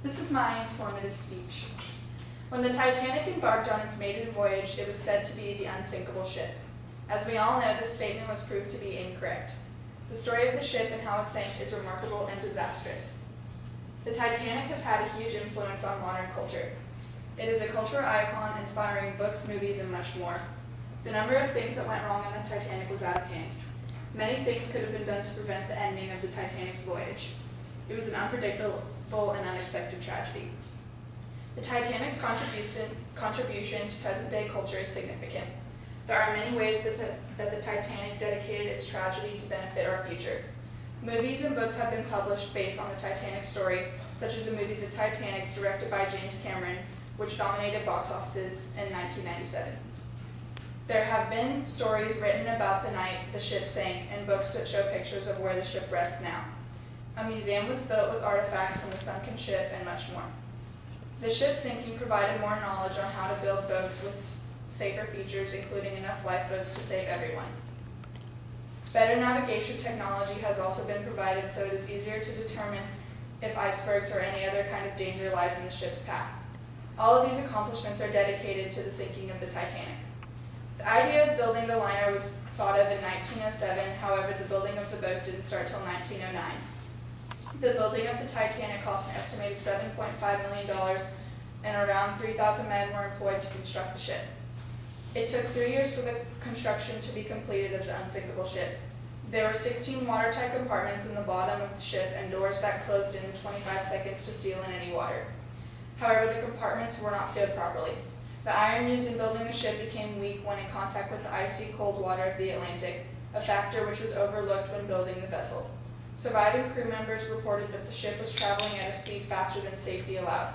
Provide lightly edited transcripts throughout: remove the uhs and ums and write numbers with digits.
This is my informative speech. When the Titanic embarked on its maiden voyage, it was said to be the unsinkable ship. As we all know, this statement was proved to be incorrect. The story of the ship and how it sank is remarkable and disastrous. The Titanic has had a huge influence on modern culture. It is a cultural icon inspiring books, movies, and much more. The number of things that went wrong on the Titanic was out of hand. Many things could have been done to prevent the ending of the Titanic's voyage. It was an unpredictable and unexpected tragedy. The Titanic's contribution to present-day culture is significant. There are many ways that the Titanic dedicated its tragedy to benefit our future. Movies and books have been published based on the Titanic story, such as the movie The Titanic, directed by James Cameron, which dominated box offices in 1997. There have been stories written about the night the ship sank and books that show pictures of where the ship rests now. A museum was built with artifacts from the sunken ship and much more. The ship sinking provided more knowledge on how to build boats with safer features, including enough lifeboats to save everyone. Better navigation technology has also been provided, so it is easier to determine if icebergs or any other kind of danger lies in the ship's path. All of these accomplishments are dedicated to the sinking of the Titanic. The idea of building the liner was thought of in 1907, however, the building of the boat didn't start till 1909. The building of the Titanic cost an estimated $7.5 million, and around 3,000 men were employed to construct the ship. It took 3 years for the construction to be completed of the unsinkable ship. There were 16 watertight compartments in the bottom of the ship and doors that closed in 25 seconds to seal in any water. However, the compartments were not sealed properly. The iron used in building the ship became weak when in contact with the icy cold water of the Atlantic, a factor which was overlooked when building the vessel. Surviving crew members reported that the ship was traveling at a speed faster than safety allowed.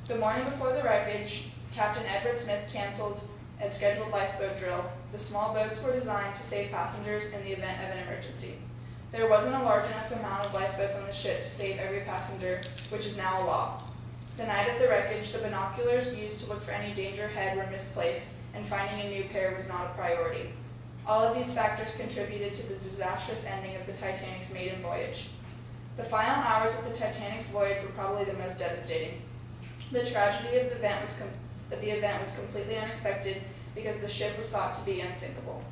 The morning before the wreckage, Captain Edward Smith canceled a scheduled lifeboat drill. The small boats were designed to save passengers in the event of an emergency. There wasn't a large enough amount of lifeboats on the ship to save every passenger, which is now a law. The night of the wreckage, the binoculars used to look for any danger ahead were misplaced, and finding a new pair was not a priority. All of these factors contributed to the disastrous ending of the Titanic's maiden voyage. The final hours of the Titanic's voyage were probably the most devastating. The tragedy of the event was completely unexpected because the ship was thought to be unsinkable.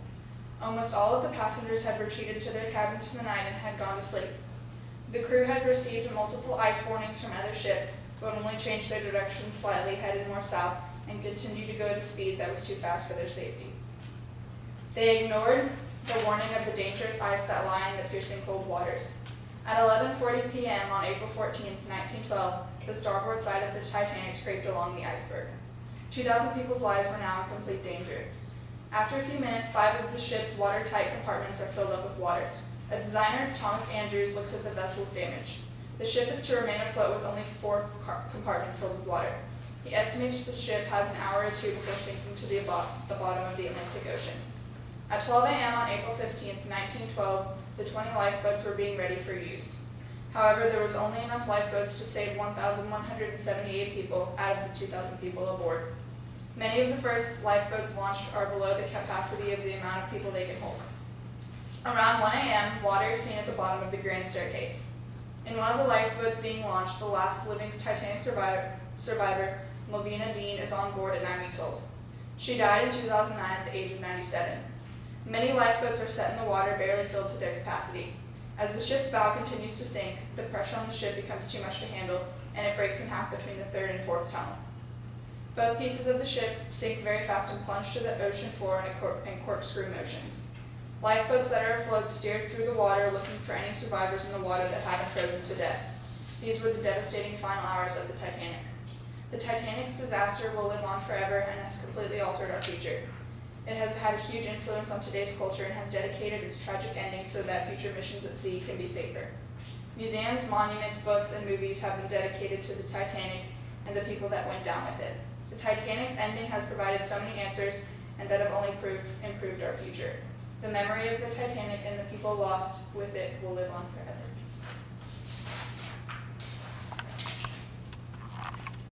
Almost all of the passengers had retreated to their cabins for the night and had gone to sleep. The crew had received multiple ice warnings from other ships, but only changed their direction slightly, headed more south, and continued to go at a speed that was too fast for their safety. They ignored the warning of the dangerous ice that lay in the piercing cold waters. At 11:40 p.m. on April 14, 1912, the starboard side of the Titanic scraped along the iceberg. 2,000 people's lives were now in complete danger. After a few minutes, 5 of the ship's watertight compartments are filled up with water. A designer, Thomas Andrews, looks at the vessel's damage. The ship is to remain afloat with only 4 compartments filled with water. He estimates the ship has an hour or two before sinking to the bottom of the Atlantic Ocean. At 12 a.m. on April 15, 1912, the 20 lifeboats were being ready for use. However, there was only enough lifeboats to save 1,178 people out of the 2,000 people aboard. Many of the first lifeboats launched are below the capacity of the amount of people they can hold. Around 1 a.m., water is seen at the bottom of the grand staircase. In one of the lifeboats being launched, the last living Titanic survivor, Melvina Dean, is on board at 9 weeks old. She died in 2009 at the age of 97. Many lifeboats are set in the water barely filled to their capacity. As the ship's bow continues to sink, the pressure on the ship becomes too much to handle, and it breaks in half between the 3rd and 4th tunnel. Both pieces of the ship sink very fast and plunge to the ocean floor in corkscrew motions. Lifeboats that are afloat steer through the water looking for any survivors in the water that haven't frozen to death. These were the devastating final hours of the Titanic. The Titanic's disaster will live on forever and has completely altered our future. It has had a huge influence on today's culture and has dedicated its tragic ending so that future missions at sea can be safer. Museums, monuments, books, and movies have been dedicated to the Titanic and the people that went down with it. The Titanic's ending has provided so many answers and that have only improved our future. The memory of the Titanic and the people lost with it will live on forever.